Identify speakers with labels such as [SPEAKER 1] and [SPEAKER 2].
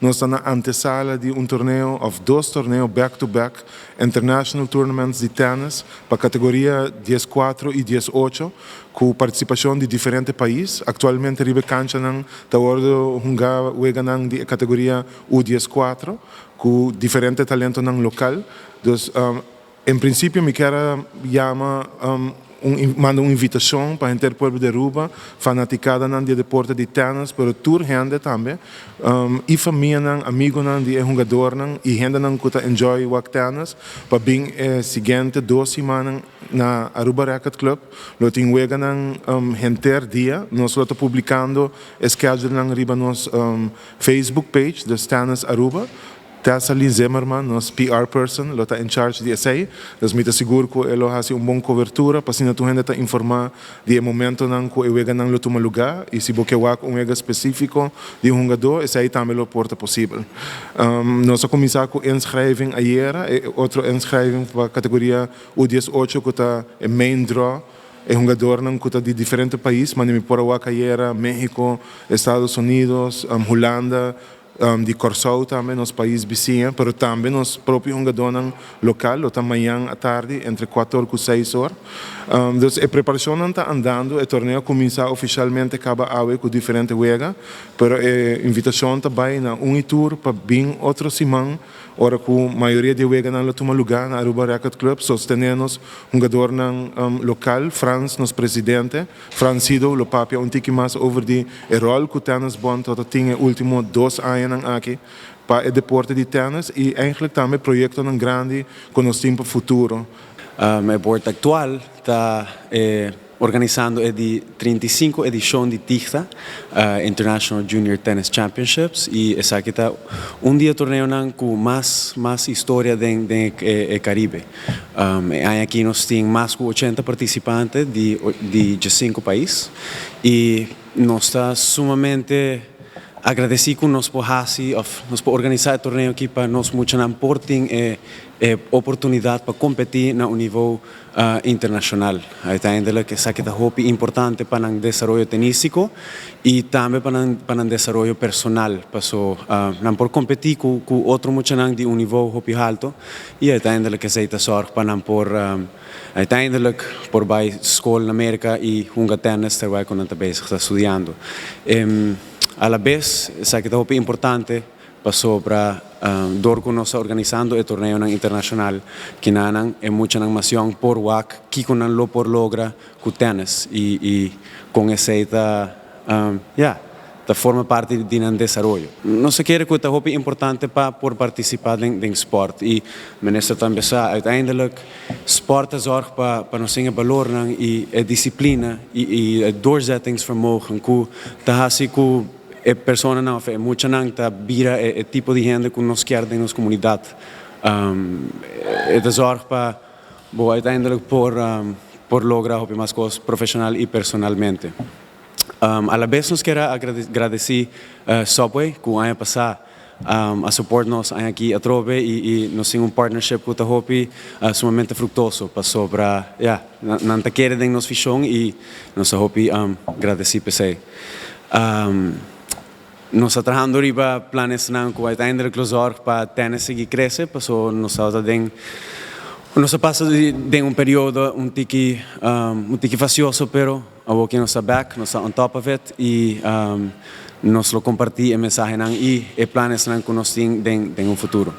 [SPEAKER 1] nós estamos na antesala de torneio, ou 2 torneios back-to-back, international tournaments de tênis, para a categoria 14 e 18, com participação de diferentes países. Atualmente, ribe cancha está jogando de categoria U14, com diferentes talentos local. Então, em princípio, me quero chamar manda uma invitação para a gente povo de Aruba, fanaticada de deporte de tênis, para tour gente também, e família, amigos de jogador e gente que enjoy o tênis, para bem seguinte 2 semanas na Aruba Racket Club, lo tem wega gente dia, nós lo publicando schedule na riba nos Facebook page de Tennis Aruba. Tessa Lynn Zimmerman, nosso PR person, ela está em charge de essay. Então, me seguro que ela faz uma boa cobertura, para assim, tu gente está informar de momento que eu vega não toma lugar e se você vai vega específico de jogador, esse aí também é porta possível. Nós começamos com inscreving ayer, outro inscreving para a categoria U18 que está em main draw. É jogador que está de diferentes países, mas me por a ayer México, Estados Unidos, Holanda, de Corsau também, nos países vizinhos, mas também nos próprios jogadores locais, ou amanhã à tarde, entre 4 e 6 horas. Então, a preparação está andando, o torneio começa oficialmente cada ano com diferentes jogas, mas a invitação também na tour para bem outra semana, ora que a maioria de jogas não toma lugar na Aruba Racket Club, sostenemos jogador local, Franz, nosso presidente, Francido, o papel um pouco mais over o rol que o Tennis Bond tem nos últimos 2 anos aqui para o deporte de tênis e eigenlijk também projeto grande com o tempo futuro.
[SPEAKER 2] O board atual está organizando a 35 edição de TIGTA, International Junior Tennis Championships, e essa aqui está dia torneio com mais história do Caribe. Aqui nós temos mais de 80 participantes de 5 países e nós estamos sumamente agradecido que nós podemos organizar o torneio aqui para nós muito portem oportunidade para competir no nível internacional. Uiteindelijk is het heel importante para o desenvolvimento tenístico e também para o desenvolvimento personal. Não por competir com outro muito de nível muito alto e uiteindelijk is het zorg para não por uiteindelijk por bij school na América e jogar tennis terwijl ik nog bezig está estudando. A la vez, es muito importante para dor que nós organizando o torneio internacional que nanan é muita nação por WAC que com lo por logra com tênis e com essa da forma parte de um desenvolvimento. Não se quer que é muito importante para por participar em esporte e minister também sa uiteindelijk sport zorg para nós ter valor e a disciplina e a doorzettingsvermogen que tá assim que a pessoa não é muito não tá vira o tipo de gente que nós quer em nossa comunidade. É zorg para uiteindelijk por lograr mais coisas profissional e personalmente. A la vez nos quero agradecer Subway que o ano passado a support-nos aqui a Trove e nós temos partnership com o Hopi sumamente fructuoso para não te querer em nossa visão e nós Hopi agradecer por isso. Nós estamos trabalhando riba planos que uiteindelijk zorg para tênis seguir crescer, porque nós passa de período tiki facioso, pero agora que nós estamos back, nós estamos on top of it e nós lo compartimos a mensagem e planos que nós temos em futuro.